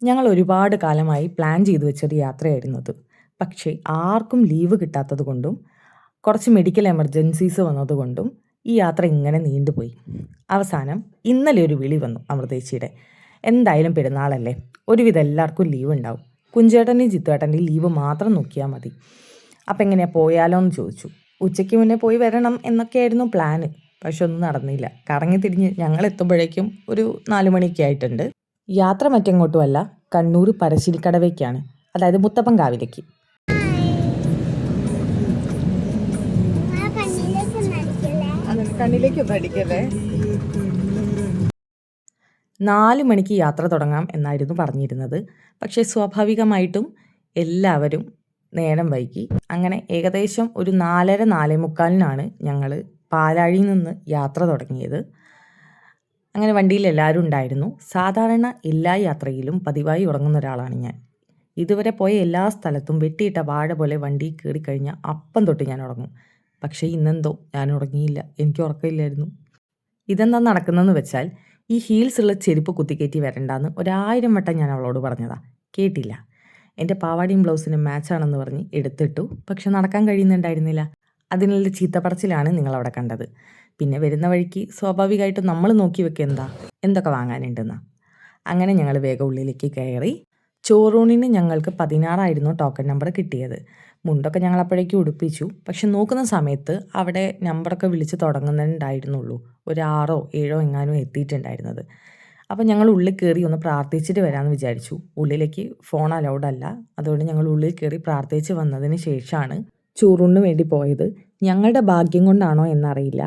ഞങ്ങൾ ഒരുപാട് കാലമായി പ്ലാൻ ചെയ്തു വെച്ചൊരു യാത്രയായിരുന്നു അത്. പക്ഷേ ആർക്കും ലീവ് കിട്ടാത്തത് കൊണ്ടും കുറച്ച് മെഡിക്കൽ എമർജൻസീസ് വന്നതുകൊണ്ടും ഈ യാത്ര ഇങ്ങനെ നീണ്ടുപോയി. അവസാനം ഇന്നലെ ഒരു വിളി വന്നു അമൃതേച്ചിയുടെ. എന്തായാലും പെരുന്നാളല്ലേ, ഒരുവിധം എല്ലാവർക്കും ലീവ് ഉണ്ടാവും. കുഞ്ചേട്ടൻ്റെയും ജിത്തുവേട്ടൻ്റെയും ലീവ് മാത്രം നോക്കിയാൽ മതി. അപ്പം എങ്ങനെയാ, പോയാലോ എന്ന് ചോദിച്ചു. ഉച്ചയ്ക്ക് മുന്നേ പോയി വരണം എന്നൊക്കെയായിരുന്നു പ്ലാന്. പക്ഷെ ഒന്നും നടന്നില്ല. കറങ്ങി തിരിഞ്ഞ് ഞങ്ങൾ എത്തുമ്പോഴേക്കും ഒരു 4 മണിയൊക്കെ ആയിട്ടുണ്ട്. യാത്ര മറ്റെങ്ങോട്ടുമല്ല, കണ്ണൂർ പറശ്ശിനിക്കടവേക്കാണ്, അതായത് മുത്തപ്പൻകാവിലേക്ക്. കണ്ണിലേക്കൊന്നും അടിക്കല്ലേ. 4 മണിക്ക് യാത്ര തുടങ്ങാം എന്നായിരുന്നു പറഞ്ഞിരുന്നത്. പക്ഷേ സ്വാഭാവികമായിട്ടും എല്ലാവരും നേരം വൈകി. അങ്ങനെ ഏകദേശം ഒരു 4:30 4:45 ഞങ്ങൾ പാലാഴിയിൽ നിന്ന് യാത്ര തുടങ്ങിയത്. അങ്ങനെ വണ്ടിയിൽ എല്ലാവരും ഉണ്ടായിരുന്നു. സാധാരണ എല്ലാ യാത്രയിലും പതിവായി ഉറങ്ങുന്ന ഒരാളാണ് ഞാൻ. ഇതുവരെ പോയ എല്ലാ സ്ഥലത്തും വെട്ടിയിട്ട വാഴ പോലെ വണ്ടി കയറി കഴിഞ്ഞാൽ അപ്പം തൊട്ട് ഞാൻ ഉറങ്ങും. പക്ഷേ ഇന്നെന്തോ ഞാൻ ഉറങ്ങിയില്ല. എനിക്ക് ഉറക്കമില്ലായിരുന്നു. ഇതെന്താ നടക്കുന്നതെന്ന് വെച്ചാൽ, ഈ ഹീൽസ് ഉള്ള ചെരുപ്പ് കുത്തിക്കയറ്റി വരണ്ടാന്ന് 1000 വട്ടം ഞാൻ അവളോട് പറഞ്ഞതാ. കേട്ടില്ല. എൻ്റെ പാവാടിയും ബ്ലൗസിനും മാച്ചാണെന്ന് പറഞ്ഞ് എടുത്തിട്ടു. പക്ഷെ നടക്കാൻ കഴിയുന്നുണ്ടായിരുന്നില്ല. അതിനുള്ള ചീത്തപ്പറച്ചിലാണ് നിങ്ങളവിടെ കണ്ടത്. പിന്നെ വരുന്ന വഴിക്ക് സ്വാഭാവികമായിട്ടും നമ്മൾ നോക്കി വെക്കുക എന്തൊക്കെ വാങ്ങാനുണ്ടെന്ന്. അങ്ങനെ ഞങ്ങൾ വേഗം ഉള്ളിലേക്ക് കയറി. ചോറൂണിന് ഞങ്ങൾക്ക് 16 ടോക്കൺ നമ്പർ കിട്ടിയത്. മുണ്ടൊക്കെ ഞങ്ങൾ അപ്പോഴേക്കും ഉടുപ്പിച്ചു. പക്ഷെ നോക്കുന്ന സമയത്ത് അവിടെ നമ്പറൊക്കെ വിളിച്ച് തുടങ്ങുന്നുണ്ടായിരുന്നുള്ളൂ. ഒരു 6 7 എങ്ങാനും എത്തിയിട്ടുണ്ടായിരുന്നത്. അപ്പം ഞങ്ങൾ ഉള്ളിൽ കയറി ഒന്ന് പ്രാർത്ഥിച്ചിട്ട് വരാമെന്ന് വിചാരിച്ചു. ഉള്ളിലേക്ക് ഫോൺ അലൗഡ് അല്ല. അതുകൊണ്ട് ഞങ്ങൾ ഉള്ളിൽ കയറി പ്രാർത്ഥിച്ച് വന്നതിന് ശേഷമാണ് ചോറൂണിന് വേണ്ടി പോയത്. ഞങ്ങളുടെ ഭാഗ്യം കൊണ്ടാണോ എന്നറിയില്ല,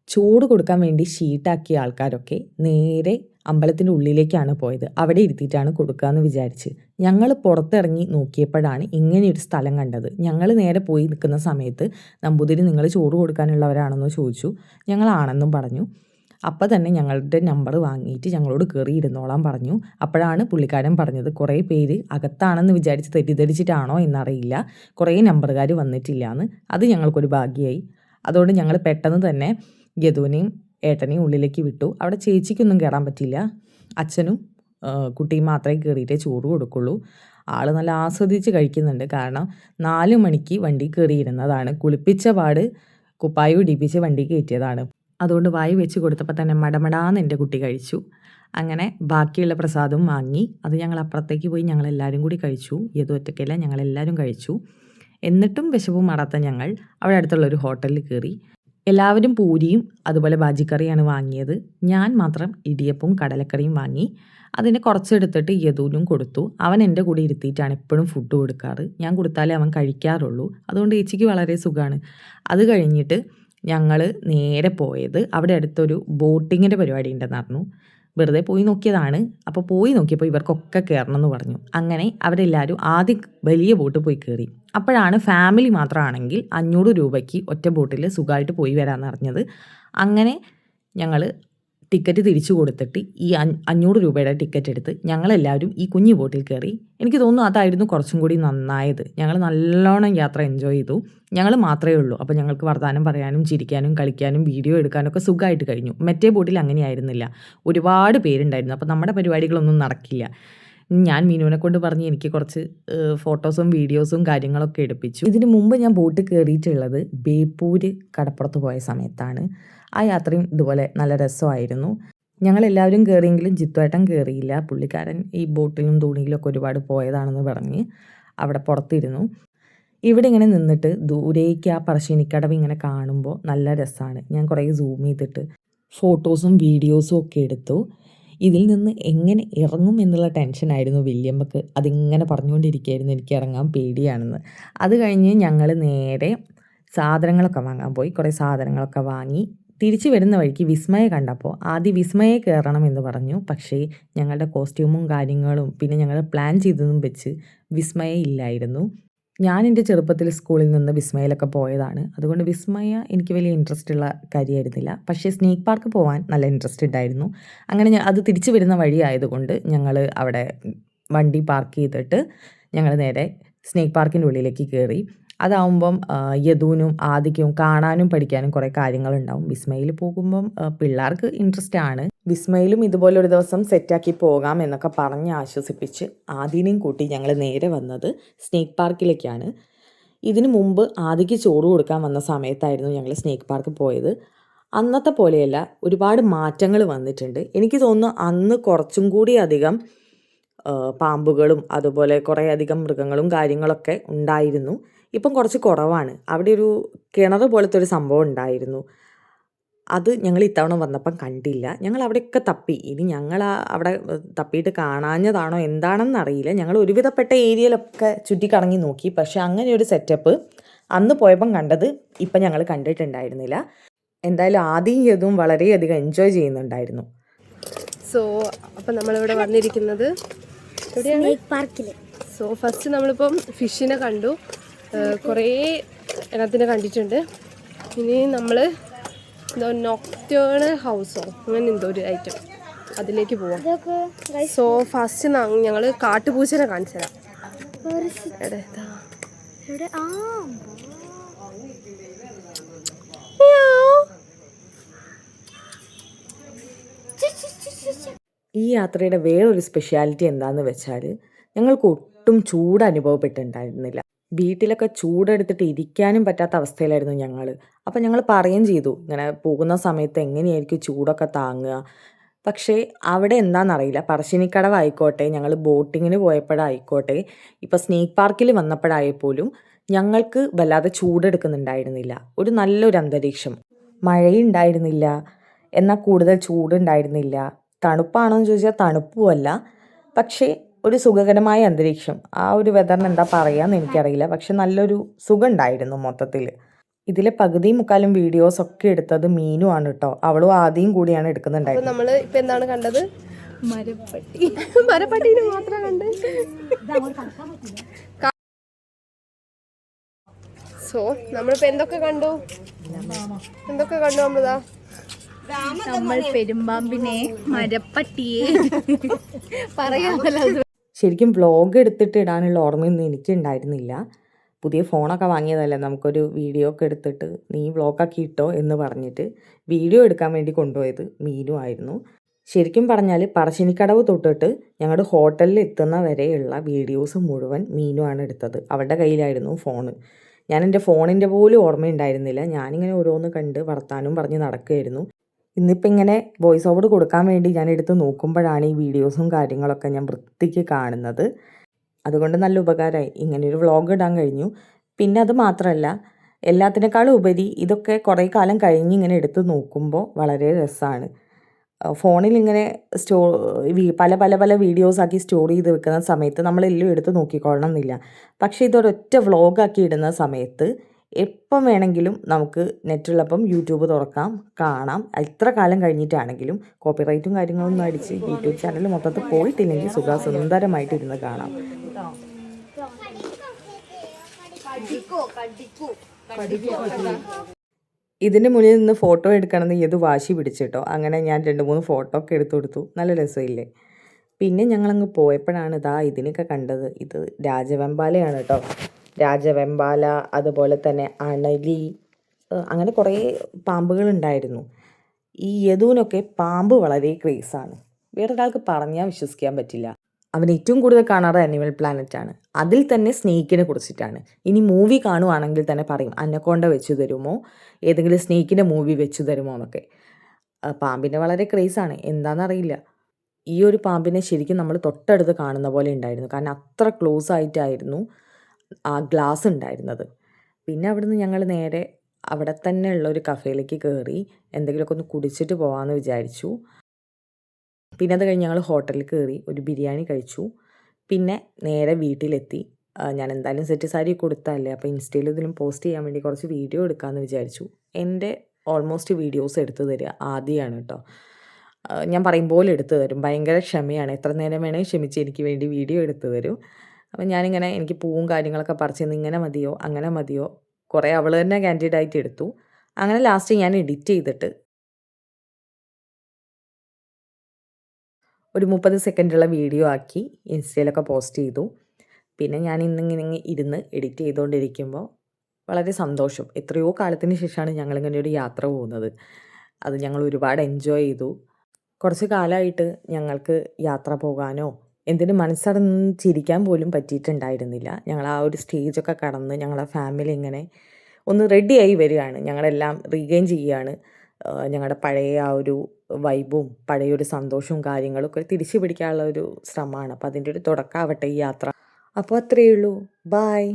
ചോറ് കൊടുക്കാൻ വേണ്ടി ഷീട്ടാക്കിയ ആൾക്കാരൊക്കെ നേരെ അമ്പലത്തിൻ്റെ ഉള്ളിലേക്കാണ് പോയത്. അവിടെ ഇരുത്തിയിട്ടാണ് കൊടുക്കുകയെന്ന് വിചാരിച്ച് ഞങ്ങൾ പുറത്തിറങ്ങി നോക്കിയപ്പോഴാണ് ഇങ്ങനെയൊരു സ്ഥലം കണ്ടത്. ഞങ്ങൾ നേരെ പോയി നിൽക്കുന്ന സമയത്ത് നമ്പൂതിരി നിങ്ങൾ ചോറ് കൊടുക്കാനുള്ളവരാണെന്ന് ചോദിച്ചു. ഞങ്ങളാണെന്നും പറഞ്ഞു. അപ്പോൾ തന്നെ ഞങ്ങളുടെ നമ്പർ വാങ്ങിയിട്ട് ഞങ്ങളോട് കയറി ഇരുന്നോളാൻ പറഞ്ഞു. അപ്പോഴാണ് പുള്ളിക്കാരൻ പറഞ്ഞത്, കുറേ പേര് അകത്താണെന്ന് വിചാരിച്ച് തെറ്റിദ്ധരിച്ചിട്ടാണോ എന്നറിയില്ല, കുറേ നമ്പറുകാർ വന്നിട്ടില്ല എന്ന്. അത് ഞങ്ങൾക്കൊരു ഭാഗ്യമായി. അതുകൊണ്ട് ഞങ്ങൾ പെട്ടെന്ന് തന്നെ യദുവിനെയും ഏട്ടനെയും ഉള്ളിലേക്ക് വിട്ടു. അവിടെ ചേച്ചിക്കൊന്നും കയറാൻ പറ്റില്ല. അച്ഛനും കുട്ടിയും മാത്രമേ കയറിയിട്ടേ ചോറ് കൊടുക്കുള്ളൂ. ആൾ നല്ല ആസ്വദിച്ച് കഴിക്കുന്നുണ്ട്. കാരണം 4 മണിക്ക് വണ്ടി കയറിയിരുന്നതാണ്. കുളിപ്പിച്ച പാട് കുപ്പായം ഇടിപ്പിച്ച് വണ്ടി കയറ്റിയതാണ്. അതുകൊണ്ട് വായി വെച്ച് കൊടുത്തപ്പോൾ തന്നെ മടമടാന്ന് എൻ്റെ കുട്ടി കഴിച്ചു. അങ്ങനെ ബാക്കിയുള്ള പ്രസാദവും വാങ്ങി. അത് ഞങ്ങൾ അപ്പുറത്തേക്ക് പോയി ഞങ്ങളെല്ലാവരും കൂടി കഴിച്ചു. യദു ഒറ്റയ്ക്കല്ല, ഞങ്ങളെല്ലാവരും കഴിച്ചു. എന്നിട്ടും വിശപ്പും മാറാത്ത ഞങ്ങൾ അവിടെ അടുത്തുള്ളൊരു ഹോട്ടലിൽ കയറി. എല്ലാവരും പൂരിയും അതുപോലെ ബാജിക്കറിയാണ് വാങ്ങിയത്. ഞാൻ മാത്രം ഇടിയപ്പവും കടലക്കറിയും വാങ്ങി. അതിനെ കുറച്ചെടുത്തിട്ട് യദുവിനും കൊടുത്തു. അവൻ എൻ്റെ കൂടെ ഇരുത്തിയിട്ടാണ് എപ്പോഴും ഫുഡ് കൊടുക്കാറ്. ഞാൻ കൊടുത്താലേ അവൻ കഴിക്കാറുള്ളൂ. അതുകൊണ്ട് ചേച്ചിക്ക് വളരെ സുഖമാണ്. അത് കഴിഞ്ഞിട്ട് ഞങ്ങൾ നേരെ പോയത്, അവിടെ അടുത്തൊരു ബോട്ടിങ്ങിൻ്റെ പരിപാടി ഉണ്ടെന്ന് പറഞ്ഞു. വെറുതെ പോയി നോക്കിയതാണ്. അപ്പോൾ പോയി നോക്കിയപ്പോൾ ഇവർക്കൊക്കെ കയറണം എന്ന് പറഞ്ഞു. അങ്ങനെ അവരെല്ലാവരും ആദ്യം വലിയ ബോട്ട് പോയി കയറി. അപ്പോഴാണ് ഫാമിലി മാത്രമാണെങ്കിൽ 500 രൂപയ്ക്ക് ഒറ്റ ബോട്ടിൽ സുഖമായിട്ട് പോയി വരാമെന്ന് അറിഞ്ഞത്. അങ്ങനെ ഞങ്ങൾ ടിക്കറ്റ് തിരിച്ചു കൊടുത്തിട്ട് ഈ 500 രൂപയുടെ ടിക്കറ്റ് എടുത്ത് ഞങ്ങളെല്ലാവരും ഈ കുഞ്ഞു ബോട്ടിൽ കയറി. എനിക്ക് തോന്നുന്നു അതായിരുന്നു കുറച്ചും കൂടി നന്നായത്. ഞങ്ങൾ നല്ലോണം യാത്ര എൻജോയ് ചെയ്തു. ഞങ്ങൾ മാത്രമേ ഉള്ളൂ. അപ്പോൾ ഞങ്ങൾക്ക് വർത്തമാനം പറയാനും ചിരിക്കാനും കളിക്കാനും വീഡിയോ എടുക്കാനൊക്കെ സുഖമായിട്ട് കഴിഞ്ഞു. മറ്റേ ബോട്ടിൽ അങ്ങനെയായിരുന്നില്ല. ഒരുപാട് പേരുണ്ടായിരുന്നു. അപ്പോൾ നമ്മുടെ പരിപാടികളൊന്നും നടക്കില്ല. ഞാൻ മീനുവിനെ കൊണ്ട് പറഞ്ഞ് എനിക്ക് കുറച്ച് ഫോട്ടോസും വീഡിയോസും കാര്യങ്ങളൊക്കെ എടുപ്പിച്ചു. ഇതിന് മുമ്പ് ഞാൻ ബോട്ട് കയറിയിട്ടുള്ളത് ബേപ്പൂര് കടപ്പുറത്ത് പോയ സമയത്താണ്. ആ യാത്രയും ഇതുപോലെ നല്ല രസമായിരുന്നു. ഞങ്ങളെല്ലാവരും കയറിയെങ്കിലും ജിത്തുവേട്ടൻ കയറിയില്ല. പുള്ളിക്കാരൻ ഈ ബോട്ടിലും തോണിയിലൊക്കെ ഒരുപാട് പോയതാണെന്ന് പറഞ്ഞ് അവിടെ പുറത്തിരുന്നു. ഇവിടെ ഇങ്ങനെ നിന്നിട്ട് ദൂരേക്ക് ആ പറശ്ശിനിക്കടവ് ഇങ്ങനെ കാണുമ്പോൾ നല്ല രസമാണ്. ഞാൻ കുറേ സൂം ചെയ്തിട്ട് ഫോട്ടോസും വീഡിയോസും ഒക്കെ എടുത്തു. ഇതിൽ നിന്ന് എങ്ങനെ ഇറങ്ങും എന്നുള്ള ടെൻഷനായിരുന്നു വല്യമ്മക്ക്. അതിങ്ങനെ പറഞ്ഞുകൊണ്ടിരിക്കുകയായിരുന്നു എനിക്ക് ഇറങ്ങാൻ പേടിയാണെന്ന്. അത് കഴിഞ്ഞ് ഞങ്ങൾ നേരെ സാധനങ്ങളൊക്കെ വാങ്ങാൻ പോയി. കുറേ സാധനങ്ങളൊക്കെ വാങ്ങി തിരിച്ചു വരുന്ന വഴിക്ക് വിസ്മയ കണ്ടപ്പോൾ ആദ്യം വിസ്മയെ കയറണം എന്ന് പറഞ്ഞു. പക്ഷേ ഞങ്ങളുടെ കോസ്റ്റ്യൂമും കാര്യങ്ങളും പിന്നെ ഞങ്ങൾ പ്ലാൻ ചെയ്തതും വെച്ച് വിസ്മയ ഇല്ലായിരുന്നു. ഞാൻ എൻ്റെ ചെറുപ്പത്തിൽ സ്കൂളിൽ നിന്ന് വിസ്മയിലൊക്കെ പോയതാണ്. അതുകൊണ്ട് വിസ്മയ എനിക്ക് വലിയ ഇൻട്രസ്റ്റ് ഉള്ള കാര്യമായിരുന്നില്ല. പക്ഷേ സ്നേക്ക് പാർക്ക് പോകാൻ നല്ല ഇൻട്രസ്റ്റ് ഉണ്ടായിരുന്നു. അങ്ങനെ അത് തിരിച്ചു വരുന്ന വഴി ആയതുകൊണ്ട് ഞങ്ങൾ അവിടെ വണ്ടി പാർക്ക് ചെയ്തിട്ട് ഞങ്ങൾ നേരെ സ്നേക്ക് പാർക്കിൻ്റെ ഉള്ളിലേക്ക് കയറി. അതാവുമ്പം യദുവിനും ആദിക്കും കാണാനും പഠിക്കാനും കുറേ കാര്യങ്ങളുണ്ടാവും. വിസ്മയിൽ പോകുമ്പം പിള്ളേർക്ക് ഇൻട്രസ്റ്റ് ആണ്. വിസ്മയിലും ഇതുപോലെ ഒരു ദിവസം സെറ്റാക്കി പോകാം എന്നൊക്കെ പറഞ്ഞ് ആശ്വസിപ്പിച്ച് ആദിനെയും കൂട്ടി ഞങ്ങൾ നേരെ വന്നത് സ്നേക്ക് പാർക്കിലേക്കാണ്. ഇതിനു മുമ്പ് ആദിക്ക് ചോറ് കൊടുക്കാൻ വന്ന സമയത്തായിരുന്നു ഞങ്ങൾ സ്നേക്ക് പാർക്ക് പോയത്. അന്നത്തെ പോലെയല്ല, ഒരുപാട് മാറ്റങ്ങൾ വന്നിട്ടുണ്ട്. എനിക്ക് തോന്നുന്നു അന്ന് കുറച്ചും കൂടി അധികം പാമ്പുകളും അതുപോലെ കുറേ അധികം മൃഗങ്ങളും കാര്യങ്ങളൊക്കെ ഉണ്ടായിരുന്നു. ഇപ്പം കുറച്ച് കുറവാണ്. അവിടെ ഒരു കിണർ പോലത്തെ ഒരു സംഭവം ഉണ്ടായിരുന്നു. അത് ഞങ്ങൾ ഇത്തവണ വന്നപ്പം കണ്ടില്ല. ഞങ്ങൾ അവിടെയൊക്കെ തപ്പി. ഇനി ഞങ്ങൾ അവിടെ തപ്പിയിട്ട് കാണാഞ്ഞതാണോ എന്താണെന്നറിയില്ല. ഞങ്ങൾ ഒരുവിധപ്പെട്ട ഏരിയയിലൊക്കെ ചുറ്റിക്കറങ്ങി നോക്കി. പക്ഷേ അങ്ങനെ ഒരു സെറ്റപ്പ് അന്ന് പോയപ്പം കണ്ടത് ഇപ്പം ഞങ്ങൾ കണ്ടിട്ടുണ്ടായിരുന്നില്ല. എന്തായാലും ആദ്യം ഇതും വളരെയധികം എൻജോയ് ചെയ്യുന്നുണ്ടായിരുന്നു. സോ അപ്പം നമ്മളിവിടെ വന്നിരിക്കുന്നത് സ്നേക്ക് പാർക്കിൽ. സോ ഫസ്റ്റ് നമ്മളിപ്പം ഫിഷിനെ കണ്ടു, കുറേ ഇനത്തിനെ കണ്ടിട്ടുണ്ട്. ഇനി നമ്മൾ നോക്ടേണൽ ഹൗസോ അങ്ങനെ എന്തോ ഒരു ഐറ്റം, അതിലേക്ക് പോവാം. സോ ഫസ്റ്റ് ഞങ്ങൾ കാട്ടുപൂച്ചനെ കാണിച്ചു തരാം. ഈ യാത്രയുടെ വേറൊരു സ്പെഷ്യാലിറ്റി എന്താണെന്ന് വെച്ചാൽ ഞങ്ങൾക്ക് ഒട്ടും ചൂട് അനുഭവപ്പെട്ടിട്ടുണ്ടായിരുന്നില്ല. വീട്ടിലൊക്കെ ചൂടെടുത്തിട്ട് ഇരിക്കാനും പറ്റാത്ത അവസ്ഥയിലായിരുന്നു ഞങ്ങൾ. അപ്പം ഞങ്ങൾ പറയുകയും ചെയ്തു, ഇങ്ങനെ പോകുന്ന സമയത്ത് എങ്ങനെയായിരിക്കും ചൂടൊക്കെ താങ്ങുക. പക്ഷേ അവിടെ എന്താണെന്നറിയില്ല, പറശ്ശിനിക്കടവായിക്കോട്ടെ, ഞങ്ങൾ ബോട്ടിങ്ങിന് പോയപ്പോഴായിക്കോട്ടെ, ഇപ്പോൾ സ്നേക്ക് പാർക്കിൽ വന്നപ്പോഴായപ്പോലും ഞങ്ങൾക്ക് വല്ലാതെ ചൂടെടുക്കുന്നുണ്ടായിരുന്നില്ല. ഒരു നല്ലൊരു അന്തരീക്ഷം, മഴയുണ്ടായിരുന്നില്ല, എന്നാൽ കൂടുതൽ ചൂടുണ്ടായിരുന്നില്ല. തണുപ്പാണോ എന്ന് ചോദിച്ചാൽ തണുപ്പുമല്ല, പക്ഷേ ഒരു സുഖകരമായ അന്തരീക്ഷം. ആ ഒരു വെതറിന് എന്താ പറയാന്ന് എനിക്കറിയില്ല, പക്ഷെ നല്ലൊരു സുഖം ഉണ്ടായിരുന്നു മൊത്തത്തിൽ. ഇതിലെ പകുതിയും മുക്കാലും വീഡിയോസൊക്കെ എടുത്തത് മീനു ആണ് കേട്ടോ. അവളും ആദ്യം കൂടിയാണ് എടുക്കുന്നുണ്ടായിരുന്നത്. നമ്മൾ ഇപ്പം എന്താണ് കണ്ടത്? മരപ്പട്ടി. മരപ്പട്ടീനെ മാത്രം കണ്ട്. സോ നമ്മളിപ്പോൾ എന്തൊക്കെ കണ്ടു നമ്മളിതാ? നമ്മൾ പെരുമ്പാമ്പിനെ, മരപ്പട്ടിയെ പറയാമല്ലോ. ശരിക്കും വ്ളോഗ് എടുത്തിട്ട് ഇടാനുള്ള ഓർമ്മയൊന്നും എനിക്കുണ്ടായിരുന്നില്ല. പുതിയ ഫോണൊക്കെ വാങ്ങിയതല്ലേ, നമുക്കൊരു വീഡിയോ ഒക്കെ എടുത്തിട്ട് നീ വ്ളോഗാക്കി ഇട്ടോ എന്ന് പറഞ്ഞിട്ട് വീഡിയോ എടുക്കാൻ വേണ്ടി കൊണ്ടുപോയത് മീനു ആയിരുന്നു. ശരിക്കും പറഞ്ഞാൽ പറശ്ശിനിക്കടവ് തൊട്ടിട്ട് ഞങ്ങളുടെ ഹോട്ടലിൽ എത്തുന്ന വരെയുള്ള വീഡിയോസ് മുഴുവൻ മീനു ആണ് എടുത്തത്. അവളുടെ കയ്യിലായിരുന്നു ഫോണ്. ഞാൻ എൻ്റെ ഫോണിൻ്റെ പോലും ഓർമ്മയുണ്ടായിരുന്നില്ല. ഞാനിങ്ങനെ ഓരോന്ന് കണ്ട് വർത്താനം പറഞ്ഞ് നടക്കുകയായിരുന്നു. ഇന്നിപ്പോൾ ഇങ്ങനെ വോയിസ് ഓവർ കൊടുക്കാൻ വേണ്ടി ഞാൻ എടുത്ത് നോക്കുമ്പോഴാണ് ഈ വീഡിയോസും കാര്യങ്ങളൊക്കെ ഞാൻ വൃത്തിക്ക് കാണുന്നത്. അതുകൊണ്ട് നല്ല ഉപകാരമായി, ഇങ്ങനെയൊരു വ്ളോഗ് ഇടാൻ കഴിഞ്ഞു. പിന്നെ അത് മാത്രമല്ല, എല്ലാത്തിനേക്കാളും ഉപരി ഇതൊക്കെ കുറേ കാലം കഴിഞ്ഞ് ഇങ്ങനെ എടുത്ത് നോക്കുമ്പോൾ വളരെ രസമാണ്. ഫോണിൽ ഇങ്ങനെ പല പല പല വീഡിയോസാക്കി സ്റ്റോർ ചെയ്ത് വെക്കുന്ന സമയത്ത് നമ്മളെല്ലാം എടുത്ത് നോക്കിക്കൊള്ളണം എന്നില്ല. പക്ഷേ ഇതൊരൊറ്റ വ്ളോഗാക്കി ഇടുന്ന സമയത്ത് എപ്പം വേണമെങ്കിലും നമുക്ക് നെറ്റുള്ളപ്പം യൂട്യൂബ് തുറക്കാം, കാണാം. എത്ര കാലം കഴിഞ്ഞിട്ടാണെങ്കിലും കോപ്പിറൈറ്റും കാര്യങ്ങളൊന്നും അടിച്ച് യൂട്യൂബ് ചാനൽ മൊത്തത്തിൽ പോയിട്ടില്ലെങ്കിൽ സുന്ദരമായിട്ട് ഇരുന്ന് കാണാം. ഇതിൻ്റെ മുന്നിൽ നിന്ന് ഫോട്ടോ എടുക്കണമെന്ന് ഇത് വാശി പിടിച്ചിട്ടോ. അങ്ങനെ ഞാൻ 2-3 ഫോട്ടോ ഒക്കെ എടുത്തു കൊടുത്തു. നല്ല രസമില്ലേ? പിന്നെ ഞങ്ങളങ്ങ് പോയപ്പോഴാണ് ഇതിനൊക്കെ കണ്ടത്. ഇത് രാജവെമ്പാലയാണ് കേട്ടോ. രാജവെമ്പാല, അതുപോലെ തന്നെ അണലി, അങ്ങനെ കുറേ പാമ്പുകളുണ്ടായിരുന്നു. ഈ യദുവിനൊക്കെ പാമ്പ് വളരെ ക്രേസാണ്. വേറൊരാൾക്ക് പറഞ്ഞാൽ വിശ്വസിക്കാൻ പറ്റില്ല. അവൻ ഏറ്റവും കൂടുതൽ കാണാറ് അനിമൽ പ്ലാനറ്റാണ്. അതിൽ തന്നെ സ്നേക്കിനെ കുറിച്ചിട്ടാണ്. ഇനി മൂവി കാണുവാണെങ്കിൽ തന്നെ പറയും, അന്നക്കൊണ്ട വെച്ച് തരുമോ, ഏതെങ്കിലും സ്നേക്കിൻ്റെ മൂവി വെച്ച് തരുമോ എന്നൊക്കെ. പാമ്പിൻ്റെ വളരെ ക്രേസാണ്, എന്താണെന്നറിയില്ല. ഈ ഒരു പാമ്പിനെ ശരിക്കും നമ്മൾ തൊട്ടടുത്ത് കാണുന്ന പോലെ ഉണ്ടായിരുന്നു, കാരണം അത്ര ക്ലോസ് ആയിട്ടായിരുന്നു ആ ഗ്ലാസ് ഉണ്ടായിരുന്നത്. പിന്നെ അവിടുന്ന് ഞങ്ങൾ നേരെ അവിടെ തന്നെ ഉള്ള ഒരു കഫേയിലേക്ക് കയറി എന്തെങ്കിലുമൊക്കെ ഒന്ന് കുടിച്ചിട്ട് പോകാമെന്ന് വിചാരിച്ചു. പിന്നെ അത് കഴിഞ്ഞ് ഞങ്ങൾ ഹോട്ടലിൽ കയറി ഒരു ബിരിയാണി കഴിച്ചു. പിന്നെ നേരെ വീട്ടിലെത്തി. ഞാൻ എന്തായാലും സെറ്റ് സാരി കൊടുത്തല്ലേ, അപ്പോൾ ഇൻസ്റ്റയിൽ ഇതിലും പോസ്റ്റ് ചെയ്യാൻ വേണ്ടി കുറച്ച് വീഡിയോ എടുക്കാമെന്ന് വിചാരിച്ചു. എൻ്റെ ഓൾമോസ്റ്റ് വീഡിയോസ് എടുത്തു തരിക ആദ്യമാണ് കേട്ടോ. ഞാൻ പറയും പോലെ എടുത്തു തരും, ഭയങ്കര ക്ഷമയാണ്. എത്ര നേരം വേണമെങ്കിൽ ക്ഷമിച്ച് എനിക്ക് വേണ്ടി വീഡിയോ എടുത്തു തരും. അപ്പം ഞാനിങ്ങനെ എനിക്ക് പൂവും കാര്യങ്ങളൊക്കെ പറിച്ച് ഇങ്ങനെ മതിയോ അങ്ങനെ മതിയോ കുറേ അവൾ തന്നെ കാൻഡിഡായിട്ട് എടുത്തു. അങ്ങനെ ലാസ്റ്റ് ഞാൻ എഡിറ്റ് ചെയ്തിട്ട് ഒരു 30 സെക്കൻഡുള്ള വീഡിയോ ആക്കി ഇൻസ്റ്റയിലൊക്കെ പോസ്റ്റ് ചെയ്തു. പിന്നെ ഞാൻ ഇന്നിങ്ങനെ ഇരുന്ന് എഡിറ്റ് ചെയ്തുകൊണ്ടിരിക്കുമ്പോൾ വളരെ സന്തോഷം. എത്രയോ കാലത്തിന് ശേഷമാണ് ഞങ്ങളിങ്ങനെ ഒരു യാത്ര പോകുന്നത്. അത് ഞങ്ങൾ ഒരുപാട് എൻജോയ് ചെയ്തു. കുറച്ച് കാലമായിട്ട് ഞങ്ങൾക്ക് യാത്ര പോകാനോ എന്തിന് മനസ്സറിഞ്ഞ് ചിരിക്കാൻ പോലും പറ്റിയിട്ടുണ്ടായിരുന്നില്ല. ഞങ്ങൾ ആ ഒരു സ്റ്റേജൊക്കെ കടന്ന് ഞങ്ങളെ ഫാമിലി ഇങ്ങനെ ഒന്ന് റെഡിയായി വരികയാണ്. ഞങ്ങളെല്ലാം റീഗെയിൻ ചെയ്യുകയാണ്. ഞങ്ങളുടെ പഴയ ആ ഒരു വൈബും പഴയൊരു സന്തോഷവും കാര്യങ്ങളൊക്കെ തിരിച്ചു പിടിക്കാനുള്ള ഒരു ശ്രമമാണ്. അപ്പോൾ അതിൻ്റെ ഒരു തുടക്കമാവട്ടെ ഈ യാത്ര. അപ്പോൾ അത്രയേ ഉള്ളൂ. ബായ്.